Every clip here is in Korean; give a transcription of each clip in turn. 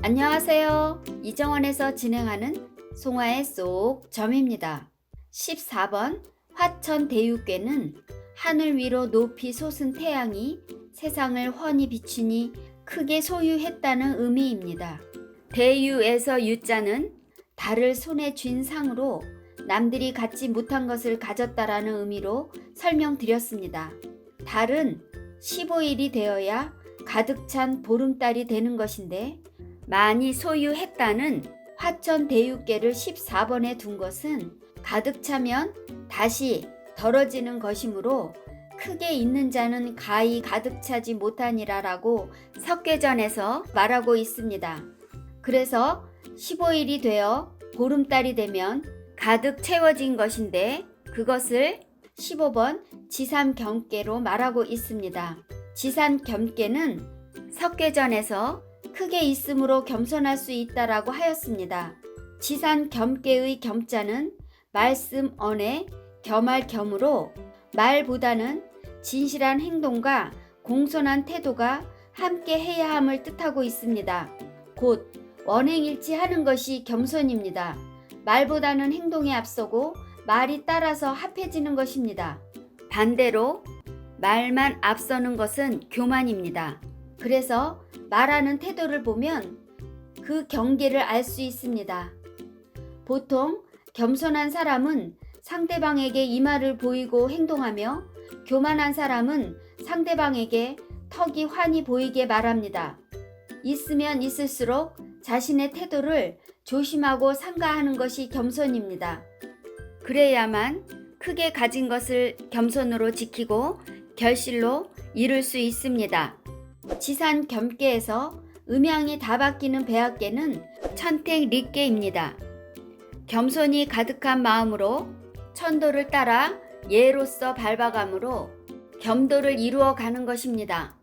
안녕하세요. 이정원에서 진행하는 송화의 쏙 점입니다. 14번 화천대유괴는 하늘 위로 높이 솟은 태양이 세상을 훤히 비추니 크게 소유했다는 의미입니다. 대유에서 유자는 달을 손에 쥔 상으로 남들이 갖지 못한 것을 가졌다라는 의미로 설명드렸습니다. 달은 15일이 되어야 가득 찬 보름달이 되는 것인데 많이 소유했다는 화천대유괴를 14번에 둔 것은 가득 차면 다시 덜어지는 것이므로 크게 있는 자는 가히 가득 차지 못하니라 라고 석괴전에서 말하고 있습니다. 그래서 15일이 되어 보름달이 되면 가득 채워진 것인데 그것을 15번 지산겸괴로 말하고 있습니다. 지산겸괴는 석괴전에서 크게 있음으로 겸손할 수 있다라고 하였습니다. 지산겸괴의 겸자는 말씀 언에 겸할 겸으로 말보다는 진실한 행동과 공손한 태도가 함께 해야 함을 뜻하고 있습니다. 곧 원행일치하는 것이 겸손입니다. 말보다는 행동에 앞서고 말이 따라서 합해지는 것입니다. 반대로 말만 앞서는 것은 교만입니다. 그래서 말하는 태도를 보면 그 경계를 알 수 있습니다. 보통 겸손한 사람은 상대방에게 이마를 보이고 행동하며 교만한 사람은 상대방에게 턱이 환히 보이게 말합니다. 있으면 있을수록 자신의 태도를 조심하고 삼가하는 것이 겸손입니다. 그래야만 크게 가진 것을 겸손으로 지키고 결실로 이룰 수 있습니다. 지산겸괴에서 음양이 다 바뀌는 배합계는 천택립계입니다. 겸손이 가득한 마음으로 천도를 따라 예로서 밟아감으로 겸도를 이루어 가는 것입니다.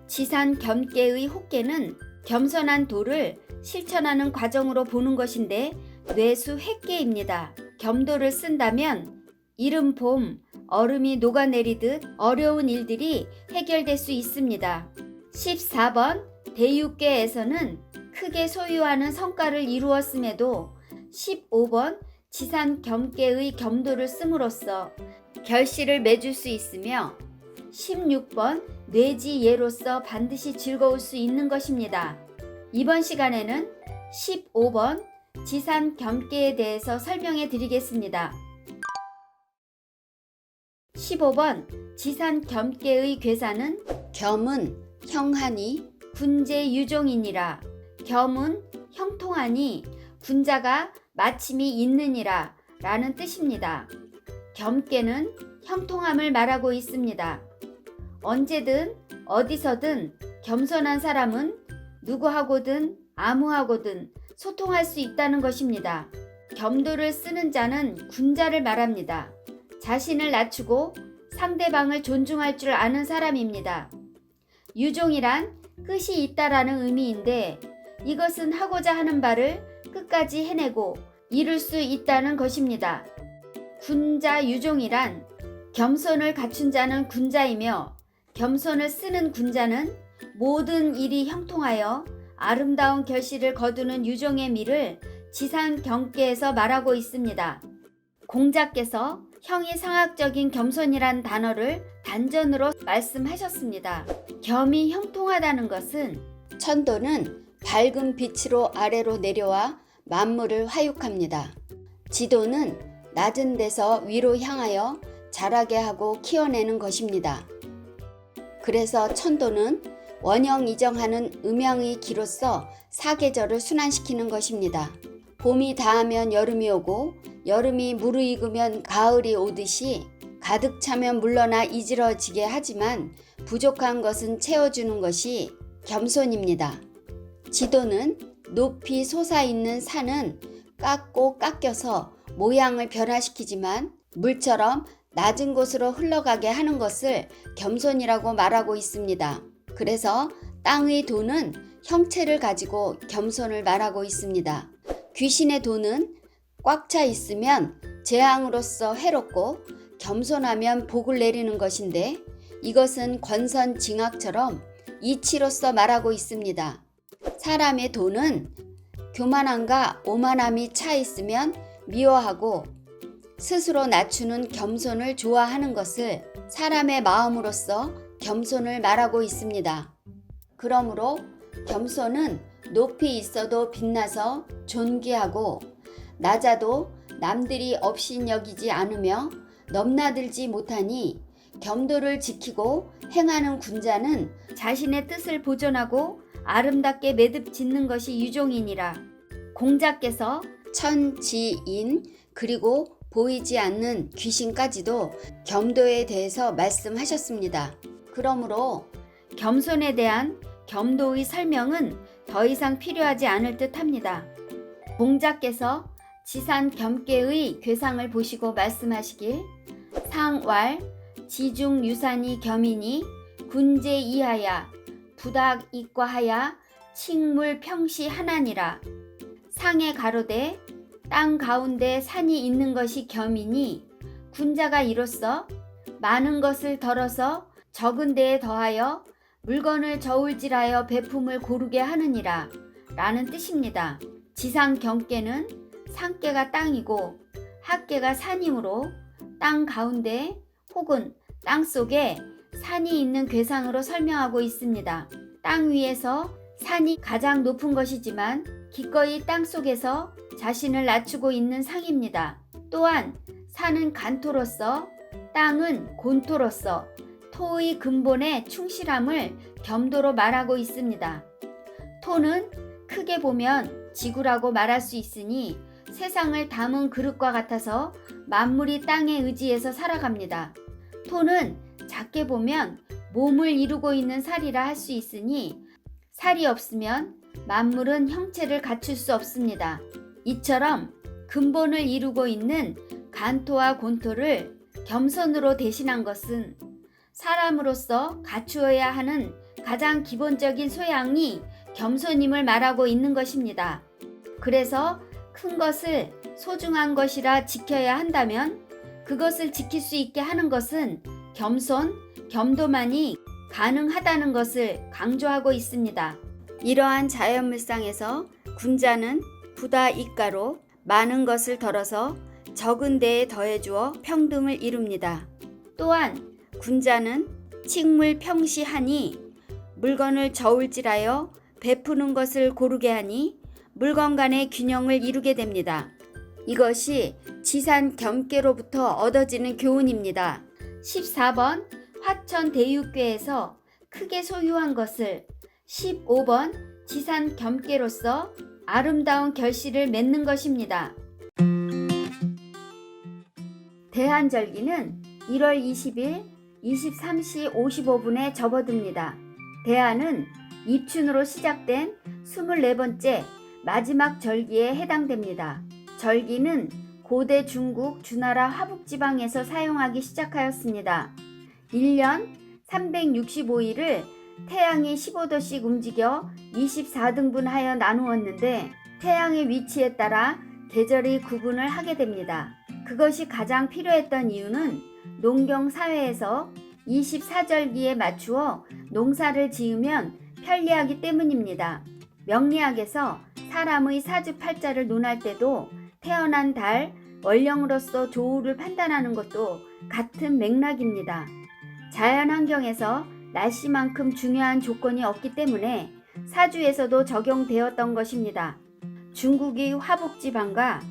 지산겸괴의 혹계는 겸손한 도를 실천하는 과정으로 보는 것인데 뇌수획계입니다. 겸도를 쓴다면 이른 봄 얼음이 녹아내리듯 어려운 일들이 해결될 수 있습니다. 14번 대유괴에서는 크게 소유하는 성과를 이루었음에도 15번 지산겸괴의 겸도를 씀으로써 결실을 맺을 수 있으며 16번 뇌지예로서 반드시 즐거울 수 있는 것입니다. 이번 시간에는 15번 지산겸괴에 대해서 설명해 드리겠습니다. 15번 지산겸괴의 괴사는 겸은 형하니 군제유종이니라. 겸은 형통하니 군자가 마침이 있느니라 라는 뜻입니다. 겸괴는 형통함을 말하고 있습니다. 언제든 어디서든 겸손한 사람은 누구하고든 아무하고든 소통할 수 있다는 것입니다. 겸도를 쓰는 자는 군자를 말합니다. 자신을 낮추고 상대방을 존중할 줄 아는 사람입니다. 유종이란 끝이 있다라는 의미인데 이것은 하고자 하는 바를 끝까지 해내고 이룰 수 있다는 것입니다. 군자 유종이란 겸손을 갖춘 자는 군자이며 겸손을 쓰는 군자는 모든 일이 형통하여 아름다운 결실을 거두는 유종의 미를 지산겸괴에서 말하고 있습니다. 공자께서 형이상학적인 겸손이란 단어를 단전으로 말씀하셨습니다. 겸이 형통하다는 것은 천도는 밝은 빛으로 아래로 내려와 만물을 화육합니다. 지도는 낮은 데서 위로 향하여 자라게 하고 키워내는 것입니다. 그래서 천도는 원형이정하는 음양의 기로서 사계절을 순환시키는 것입니다. 봄이 다하면 여름이 오고 여름이 무르익으면 가을이 오듯이 가득 차면 물러나 이지러지게 하지만 부족한 것은 채워주는 것이 겸손입니다. 지도는 높이 솟아있는 산은 깎고 깎여서 모양을 변화시키지만 물처럼 낮은 곳으로 흘러가게 하는 것을 겸손이라고 말하고 있습니다. 그래서 땅의 도는 형체를 가지고 겸손을 말하고 있습니다. 귀신의 도는 꽉 차 있으면 재앙으로서 해롭고 겸손하면 복을 내리는 것인데 이것은 권선징악처럼 이치로서 말하고 있습니다. 사람의 돈은 교만함과 오만함이 차 있으면 미워하고 스스로 낮추는 겸손을 좋아하는 것을 사람의 마음으로서 겸손을 말하고 있습니다. 그러므로 겸손은 높이 있어도 빛나서 존귀하고 낮아도 남들이 업신여기지 않으며 넘나들지 못하니 겸도를 지키고 행하는 군자는 자신의 뜻을 보존하고 아름답게 매듭 짓는 것이 유종이니라. 공자께서 천지인 그리고 보이지 않는 귀신까지도 겸도에 대해서 말씀하셨습니다. 그러므로 겸손에 대한 겸도의 설명은 더 이상 필요하지 않을 듯 합니다. 공자께서 지산 겸계의 궤상을 보시고 말씀하시길 상왈 지중 유산이 겸이니 군제 이하야 부닥 이과하야 칙물 평시 하나니라. 상에 가로되 땅 가운데 산이 있는 것이 겸이니 군자가 이로써 많은 것을 덜어서 적은 데에 더하여 물건을 저울질하여 베품을 고르게 하느니라 라는 뜻입니다. 지상 겸계는 상계가 땅이고 하계가 산이므로 땅 가운데 혹은 땅 속에 산이 있는 궤상으로 설명하고 있습니다. 땅 위에서 산이 가장 높은 것이지만 기꺼이 땅 속에서 자신을 낮추고 있는 상입니다. 또한 산은 간토로서 땅은 곤토로서 토의 근본에 충실함을 겸도로 말하고 있습니다. 토는 크게 보면 지구라고 말할 수 있으니 세상을 담은 그릇과 같아서 만물이 땅에 의지해서 살아갑니다. 토는 작게 보면 몸을 이루고 있는 살이라 할 수 있으니 살이 없으면 만물은 형체를 갖출 수 없습니다. 이처럼 근본을 이루고 있는 간토와 곤토를 겸손으로 대신한 것은 사람으로서 갖추어야 하는 가장 기본적인 소양이 겸손임을 말하고 있는 것입니다. 그래서 큰 것을 소중한 것이라 지켜야 한다면 그것을 지킬 수 있게 하는 것은 겸손, 겸도만이 가능하다는 것을 강조하고 있습니다. 이러한 자연물상에서 군자는 부다이가로 많은 것을 덜어서 적은 데에 더해주어 평등을 이룹니다. 또한 군자는 칙물 평시하니 물건을 저울질하여 베푸는 것을 고르게 하니 물건 간의 균형을 이루게 됩니다. 이것이 지산 겸계로부터 얻어지는 교훈입니다. 14번 화천대유궤에서 크게 소유한 것을 15번 지산 겸계로서 아름다운 결실을 맺는 것입니다. 대한절기는 1월 20일 23시 55분에 접어듭니다. 대한은 입춘으로 시작된 24번째 마지막 절기에 해당됩니다. 절기는 고대 중국 주나라 화북지방에서 사용하기 시작하였습니다. 1년 365일을 태양이 15도씩 움직여 24등분하여 나누었는데 태양의 위치에 따라 계절의 구분을 하게 됩니다. 그것이 가장 필요했던 이유는 농경 사회에서 24절기에 맞추어 농사를 지으면 편리하기 때문입니다. 명리학에서 사람의 사주팔자를 논할 때도 태어난 달, 월령으로서 조우를 판단하는 것도 같은 맥락입니다. 자연환경에서 날씨만큼 중요한 조건이 없기 때문에 사주에서도 적용되었던 것입니다. 중국의 화북지방과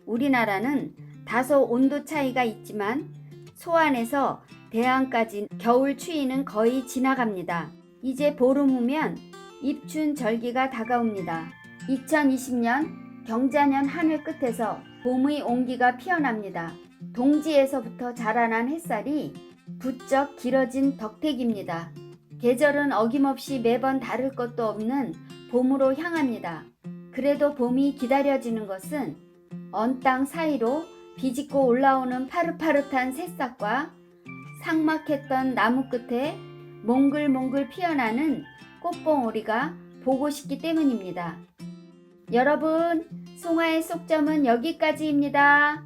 우리나라는 다소 온도 차이가 있지만 소안에서 대안까지 겨울 추위는 거의 지나갑니다. 이제 보름 후면 입춘 절기가 다가옵니다. 2020년 경자년 하늘 끝에서 봄의 온기가 피어납니다. 동지에서부터 자라난 햇살이 부쩍 길어진 덕택입니다. 계절은 어김없이 매번 다를 것도 없는 봄으로 향합니다. 그래도 봄이 기다려지는 것은 언 땅 사이로 비집고 올라오는 파릇파릇한 새싹과 삭막했던 나무 끝에 몽글몽글 피어나는 꽃봉오리가 보고 싶기 때문입니다. 여러분, 송아의 속점은 여기까지입니다.